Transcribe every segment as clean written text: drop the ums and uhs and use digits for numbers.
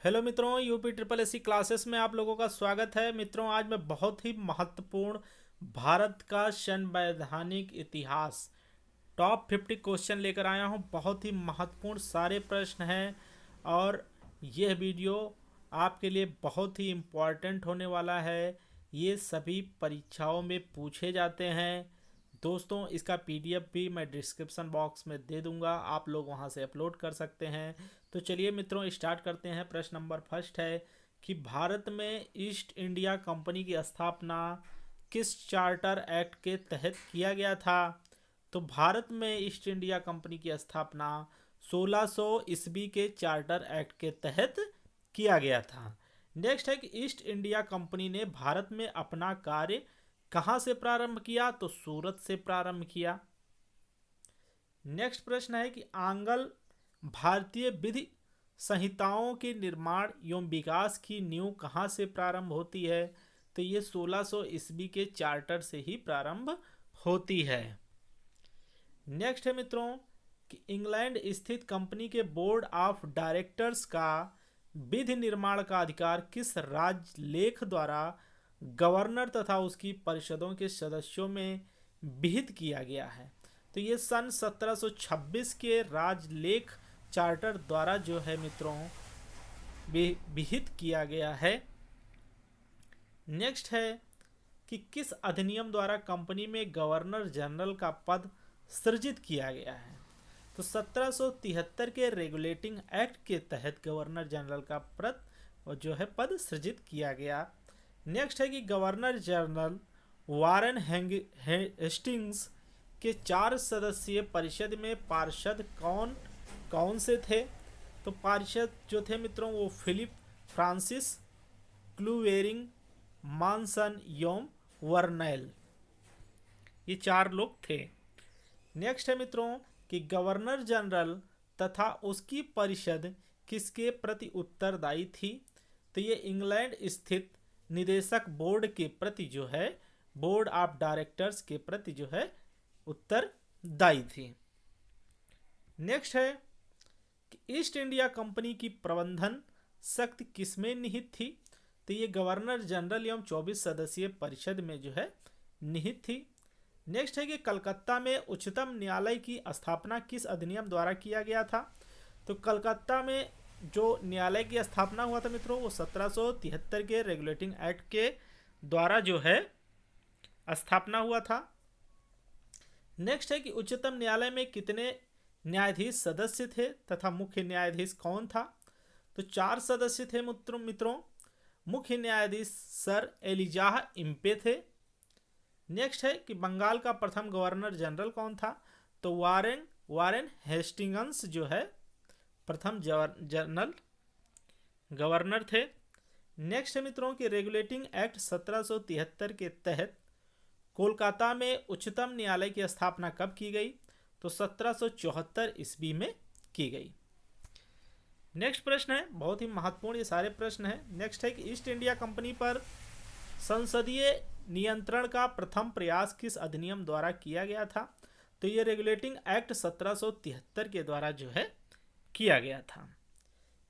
Hello मित्रों, UP triple SC classes में आप लोगों का स्वागत है। मित्रों, आज मैं बहुत ही महत्वपूर्ण भारत का संवैधानिक इतिहास टॉप 50 क्वेश्चन लेकर आया हूं। बहुत ही महत्वपूर्ण सारे प्रश्न हैं और यह वीडियो आपके लिए बहुत ही इम्पोर्टेंट होने वाला है। ये सभी परीक्षाओं में पूछे जाते हैं। दोस्तों, इसका पीडीएफ भी मैं डिस्क्रिप्शन बॉक्स में दे दूंगा, आप लोग वहां से अपलोड कर सकते हैं। तो चलिए मित्रों, स्टार्ट करते हैं। प्रश्न नंबर फर्स्ट है कि भारत में ईस्ट इंडिया कंपनी की स्थापना किस चार्टर एक्ट के तहत किया गया था? तो भारत में ईस्ट इंडिया कंपनी की स्थापना 1600 ईस्वी के चार्टर एक्ट के तहत किया गया था। नेक्स्ट है कि ईस्ट इंडिया कंपनी ने भारत में अपना कार्य कहां से प्रारंभ किया? तो सूरत से प्रारंभ किया। नेक्स्ट प्रश्न है कि आंग्ल भारतीय विधि संहिताओं के निर्माण एवं विकास की नींव कहां से प्रारंभ होती है? तो ये 1600 ईस्वी के चार्टर से ही प्रारंभ होती है। नेक्स्ट है मित्रों कि इंग्लैंड स्थित कंपनी के बोर्ड ऑफ डायरेक्टर्स का विधि निर्माण का अधिकार किस राजलेख द्वारा गवर्नर तथा उसकी परिषदों के सदस्यों में विहित किया गया है? तो ये सन 1726 के राजलेख चार्टर द्वारा जो है मित्रों विहित किया गया है। नेक्स्ट है कि किस अधिनियम द्वारा कंपनी में गवर्नर जनरल का पद सृजित किया गया है? तो 1773 के रेगुलेटिंग एक्ट के तहत गवर्नर जनरल का पद सृजित किया गया। नेक्स्ट है कि गवर्नर जनरल वारेन हेस्टिंग्स के 4 सदस्यीय परिषद में पार्षद कौन कौन से थे? तो पार्षद जो थे मित्रों वो फिलिप फ्रांसिस, क्लूवेरिंग, मॉनसन एवं वर्नेल, ये 4 लोग थे। नेक्स्ट है मित्रों कि गवर्नर जनरल तथा उसकी परिषद किसके प्रति उत्तरदायी थी? तो ये इंग्लैंड स्थित निदेशक बोर्ड के प्रति जो है, बोर्ड ऑफ डायरेक्टर्स के प्रति जो है उत्तरदायी थी। नेक्स्ट है कि ईस्ट इंडिया कंपनी की प्रबंधन शक्ति किसमें निहित थी? तो ये गवर्नर जनरल एवं 24 सदस्यीय परिषद में जो है निहित थी। नेक्स्ट है कि कलकत्ता में उच्चतम न्यायालय की स्थापना किस अधिनियम द्वारा किया गया था? तो कलकत्ता में जो न्यायालय की स्थापना हुआ था मित्रों वो 1773 के रेगुलेटिंग एक्ट के द्वारा जो है स्थापना हुआ था। नेक्स्ट है कि उच्चतम न्यायालय में कितने न्यायाधीश सदस्य थे तथा मुख्य न्यायाधीश कौन था? तो 4 सदस्य थे मित्रों। मुख्य न्यायाधीश सर एलिजाह इम्पे थे। नेक्स्ट है कि बंगाल का प्रथम गवर्नर जनरल कौन था? तो वारेन हेस्टिंग्स जो है प्रथम जनरल गवर्नर थे। नेक्स्ट है मित्रों कि रेगुलेटिंग एक्ट 1773 के तहत कोलकाता में उच्चतम न्यायालय की स्थापना कब की गई? तो 1774 ईस्वी में की गई। नेक्स्ट प्रश्न है, बहुत ही महत्वपूर्ण ये सारे प्रश्न हैं। नेक्स्ट है कि ईस्ट इंडिया कंपनी पर संसदीय नियंत्रण का प्रथम प्रयास किस अधिनियम द्वारा किया गया था? तो ये रेगुलेटिंग एक्ट 1773 के द्वारा जो है किया गया था।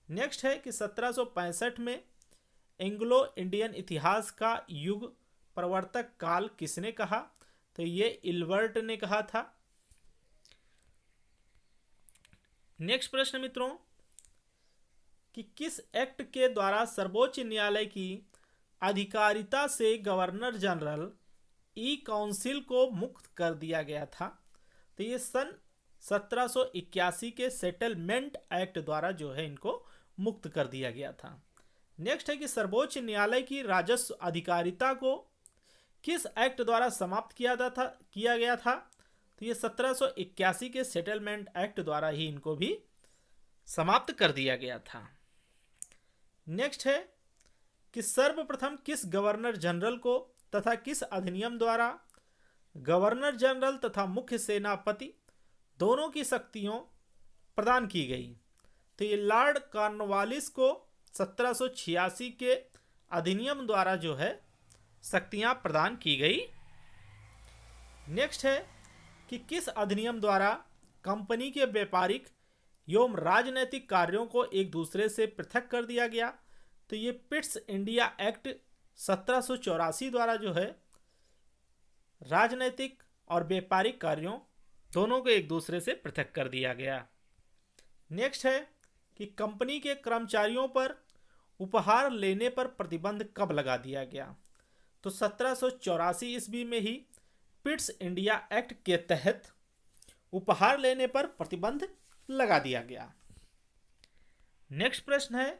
नेक्स्ट है कि 1765 में एंग्लो इंडियन इतिहास का युग प्रवर्तक काल किसने कहा? तो ये इल्बर्ट ने कहा था। नेक्स्ट प्रश्न मित्रों कि किस एक्ट के द्वारा सर्वोच्च न्यायालय की अधिकारिता से गवर्नर जनरल ई काउंसिल को मुक्त कर दिया गया था? तो ये सन 1781 के सेटलमेंट एक्ट द्वारा जो है इनको मुक्त कर दिया गया था। नेक्स्ट है कि सर्वोच्च न्यायालय की राजस्व अधिकारिता को किस एक्ट द्वारा समाप्त किया गया था? तो ये 1781 के सेटलमेंट एक्ट द्वारा ही इनको भी समाप्त कर दिया गया था। नेक्स्ट है कि सर्वप्रथम किस गवर्नर जनरल को तथा किस अधिनियम द्वारा गवर्नर जनरल तथा मुख्य सेनापति दोनों की शक्तियों प्रदान की गई? तो ये लॉर्ड कॉर्नवालिस को 1786 के अधिनियम द्वारा जो है शक्तियां प्रदान की गई। नेक्स्ट है कि किस अधिनियम द्वारा कंपनी के व्यापारिक एवं राजनैतिक कार्यों को एक दूसरे से पृथक कर दिया गया। तो ये पिट्स इंडिया एक्ट 1784 द्वारा जो है राजनैतिक और व्यापारिक कार्यों दोनों को एक दूसरे से पृथक कर दिया गया। नेक्स्ट है कि कंपनी के कर्मचारियों पर उपहार लेने पर प्रतिबंध कब लगा दिया गया। तो 1784 ईस्वी में ही पिट्स इंडिया एक्ट के तहत उपहार लेने पर प्रतिबंध लगा दिया गया। नेक्स्ट प्रश्न है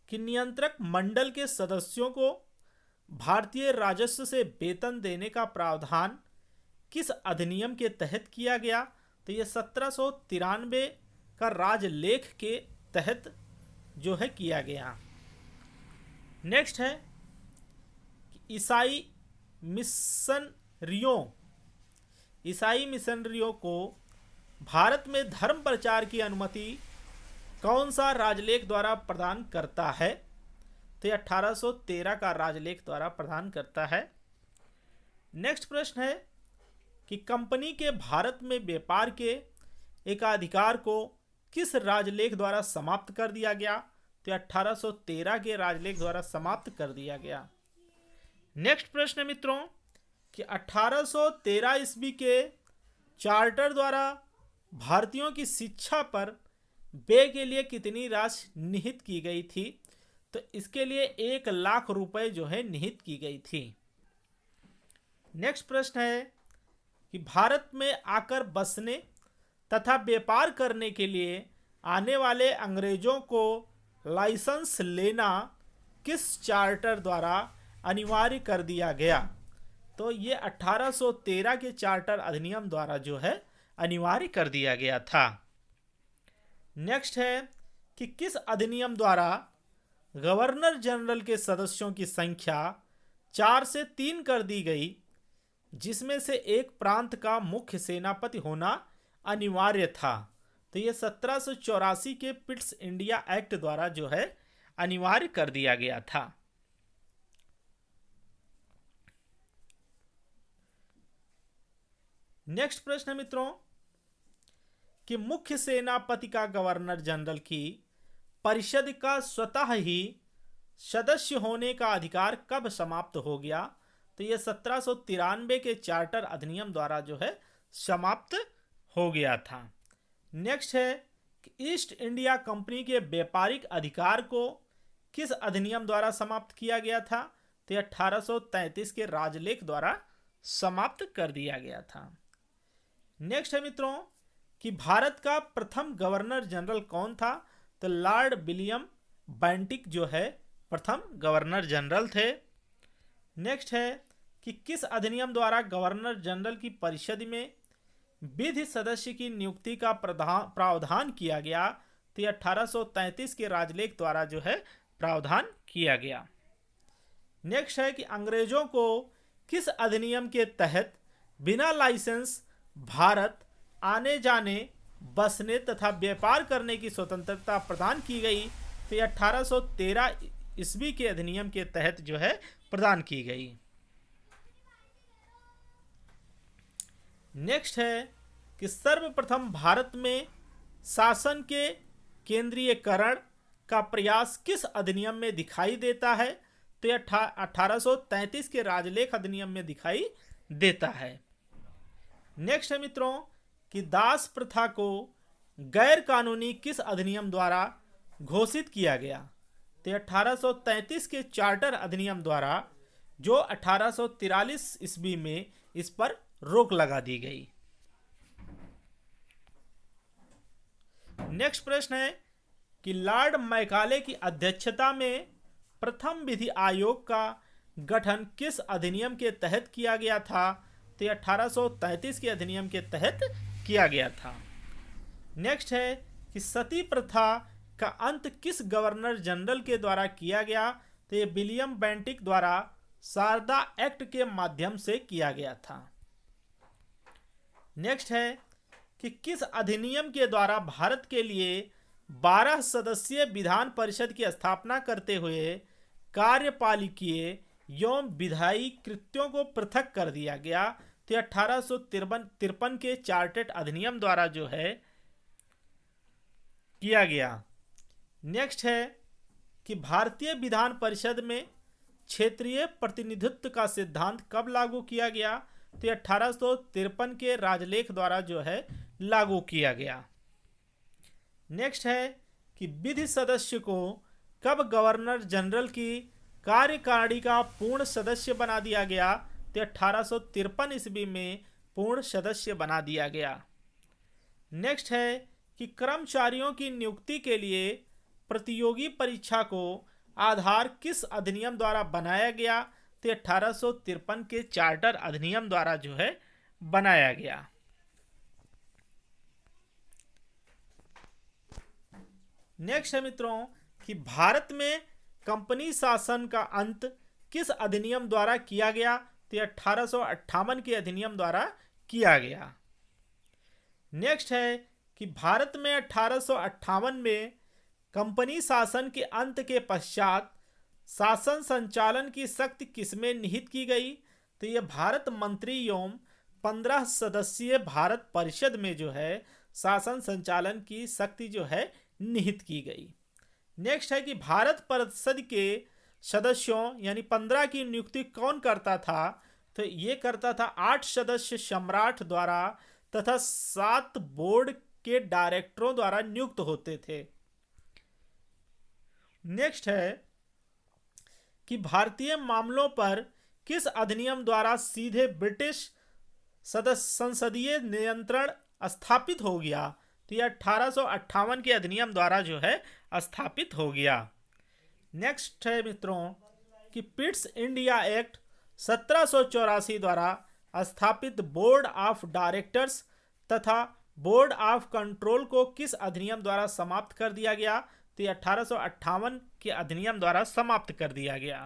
कि नियंत्रक मंडल के सदस्यों को भारतीय राजस्व से वेतन देने का प्रावधान किस अधिनियम के तहत किया गया। तो ये 1793 का राजलेख के तहत जो है किया गया। नेक्स्ट है कि ईसाई मिशनरियों को भारत में धर्म प्रचार की अनुमति कौन सा राजलेख द्वारा प्रदान करता है। तो 1813 का राजलेख द्वारा प्रदान करता है। नेक्स्ट प्रश्न है कि कंपनी के भारत में व्यापार के एकाधिकार को किस राजलेख द्वारा समाप्त कर दिया गया। तो 1813 के राजलेख द्वारा समाप्त कर दिया गया। नेक्स्ट प्रश्न है मित्रों कि 1813 ईस्वी के चार्टर द्वारा भारतीयों की शिक्षा पर व्यय के लिए कितनी राशि निहित की गई थी। तो इसके लिए 1 लाख रुपए जो है निहित की गई थी। नेक्स्ट प्रश्न है कि भारत में आकर बसने तथा व्यापार करने के लिए आने वाले अंग्रेजों को लाइसेंस लेना किस चार्टर द्वारा अनिवार्य कर दिया गया। तो ये 1813 के चार्टर अधिनियम द्वारा जो है अनिवार्य कर दिया गया था। नेक्स्ट है कि किस अधिनियम द्वारा गवर्नर जनरल के सदस्यों की संख्या 4 से 3 कर दी गई, जिसमें से एक प्रांत का मुख्य सेनापति होना अनिवार्य था। तो ये 1784 के पिट्स इंडिया एक्ट द्वारा जो है अनिवार्य कर दिया गया था। नेक्स्ट प्रश्न है मित्रों कि मुख्य सेनापति का गवर्नर जनरल की परिषद का स्वतः ही सदस्य होने का अधिकार कब समाप्त हो गया। तो यह 1793 के चार्टर अधिनियम द्वारा जो है समाप्त हो गया था। नेक्स्ट है कि ईस्ट इंडिया कंपनी के व्यापारिक अधिकार को किस अधिनियम द्वारा समाप्त किया गया था। तो 1833 के राजलेख द्वारा समाप्त कर दिया गया था। नेक्स्ट है मित्रों कि भारत का प्रथम गवर्नर जनरल कौन था। तो लॉर्ड विलियम बेंटिक जो है प्रथम गवर्नर जनरल थे। नेक्स्ट है कि किस अधिनियम द्वारा गवर्नर जनरल की परिषद में विधि सदस्य की नियुक्ति का प्रावधान किया गया। तो 1833 के राजलेख द्वारा जो है प्रावधान किया गया। नेक्स्ट है कि अंग्रेजों को किस अधिनियम के तहत बिना लाइसेंस भारत आने जाने, बसने तथा व्यापार करने की स्वतंत्रता प्रदान की गई। तो 1813 ईस्वी के अधिनियम के तहत जो है प्रदान की गई। नेक्स्ट है कि सर्वप्रथम भारत में शासन के केंद्रीयकरण का प्रयास किस अधिनियम में दिखाई देता है। तो 1833 के राजलेख अधिनियम में दिखाई देता है। नेक्स्ट है मित्रों कि दास प्रथा को गैर कानूनी किस अधिनियम द्वारा घोषित किया गया। तो 1833 के चार्टर अधिनियम द्वारा जो 1843 ईस्वी में इस पर रोक लगा दी गई। नेक्स्ट प्रश्न है कि लॉर्ड मैकाले की अध्यक्षता में प्रथम विधि आयोग का गठन किस अधिनियम के तहत किया गया था। तो 1833 के अधिनियम के तहत किया गया था। नेक्स्ट है कि सती प्रथा का अंत किस गवर्नर जनरल के द्वारा किया गया। तो ये विलियम बेंटिक द्वारा शारदा एक्ट के माध्यम से किया गया था। नेक्स्ट है कि किस अधिनियम के द्वारा भारत के लिए 12 सदस्यीय विधान परिषद की स्थापना करते हुए कार्यपालिकीय एवं विधायी कृत्यों को पृथक कर दिया गया। तो 1853 के चार्टर्ड अधिनियम द्वारा जो है किया गया। नेक्स्ट है कि भारतीय विधान परिषद में क्षेत्रीय प्रतिनिधित्व का सिद्धांत कब लागू किया गया? तो ये 1853 के राजलेख द्वारा जो है लागू किया गया। नेक्स्ट है कि विधि सदस्य को कब गवर्नर जनरल की कार्यकारिणी का पूर्ण सदस्य बना दिया गया? तो 1853 ईस्वी में पूर्ण सदस्य बना दिया गया। नेक्स्ट है कि कर्मचारियों की नियुक्ति के लिए प्रतियोगी परीक्षा को आधार किस अधिनियम द्वारा बनाया गया? तो 1853 के चार्टर अधिनियम द्वारा जो है बनाया गया। नेक्स्ट है मित्रों कि भारत में कंपनी शासन का अंत किस अधिनियम द्वारा किया गया? तो 1858 के अधिनियम द्वारा किया गया। नेक्स्ट है कि भारत में 1858 में कंपनी शासन के अंत के पश्चात शासन संचालन की शक्ति किसमें निहित की गई? तो यह भारत मंत्री एवं 15 सदस्यीय भारत परिषद में जो है शासन संचालन की शक्ति जो है निहित की गई। नेक्स्ट है कि भारत परिषद के सदस्यों यानी 15 की नियुक्ति कौन करता था? तो ये करता था 8 सदस्य सम्राट द्वारा तथा 7 बोर्ड के डायरेक्टरों द्वारा नियुक्त होते थे। नेक्स्ट है कि भारतीय मामलों पर किस अधिनियम द्वारा सीधे ब्रिटिश संसदीय नियंत्रण स्थापित हो गया? तो यह 1858 के अधिनियम द्वारा जो है स्थापित हो गया। नेक्स्ट है मित्रों कि पिट्स इंडिया एक्ट 1784 द्वारा स्थापित बोर्ड ऑफ डायरेक्टर्स तथा बोर्ड ऑफ कंट्रोल को किस अधिनियम द्वारा समाप्त कर दिया गया? तो 1858 के अधिनियम द्वारा समाप्त कर दिया गया।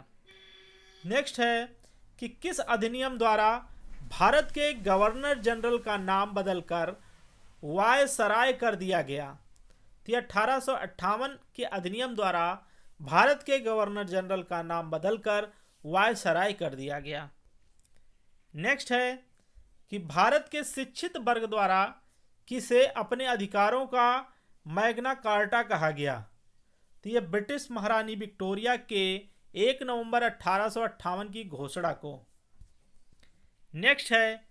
नेक्स्ट है कि किस अधिनियम द्वारा भारत के गवर्नर जनरल का नाम बदलकर वायसराय कर दिया गया? तो 1858 के अधिनियम द्वारा भारत के गवर्नर जनरल का नाम बदलकर वायसराय कर दिया गया। नेक्स्ट है कि भारत के शिक्षित वर्ग द्वारा किसे अपने अधिकारों का मैग्ना कार्टा कहा गया? तो यह ब्रिटिश महारानी विक्टोरिया के 1 नवंबर 1858 की घोषणा को। नेक्स्ट है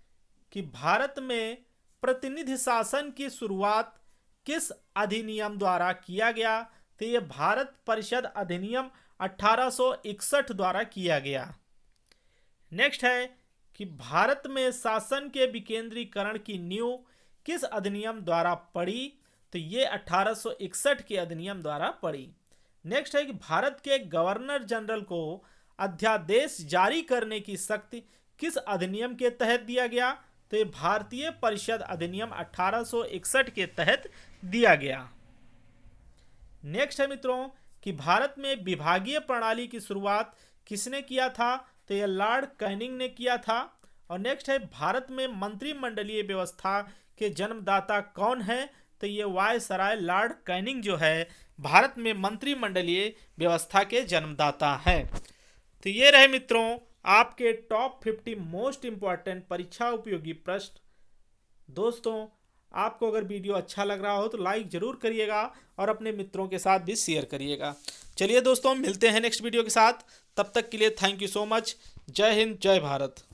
कि भारत में प्रतिनिधि शासन की शुरुआत किस अधिनियम द्वारा किया गया? तो यह भारत परिषद अधिनियम 1861 द्वारा किया गया। नेक्स्ट है कि भारत में शासन के विकेंद्रीकरण की नींव किस अधिनियम द्वारा पड़ी? तो ये 1861 के अधिनियम द्वारा पड़ी। नेक्स्ट है कि भारत के गवर्नर जनरल को अध्यादेश जारी करने की शक्ति किस अधिनियम के तहत दिया गया? तो ये भारतीय परिषद अधिनियम 1861 के तहत दिया गया। नेक्स्ट है मित्रों कि भारत में विभागीय प्रणाली की शुरुआत किसने किया था? तो यह लॉर्ड कैनिंग ने किया था। और नेक्स्ट है भारत में मंत्रिमंडलीय व्यवस्था के जन्मदाता कौन है? तो ये वायसराय लॉर्ड कैनिंग जो है भारत में मंत्रिमंडलीय व्यवस्था के जन्मदाता हैं। तो ये रहे मित्रों आपके टॉप 50 मोस्ट इंपॉर्टेंट परीक्षा उपयोगी प्रश्न। दोस्तों आपको अगर वीडियो अच्छा लग रहा हो तो लाइक ज़रूर करिएगा और अपने मित्रों के साथ भी शेयर करिएगा। चलिए दोस्तों मिलते हैं नेक्स्ट वीडियो के साथ, तब तक के लिए थैंक यू सो मच। जय हिंद, जय भारत।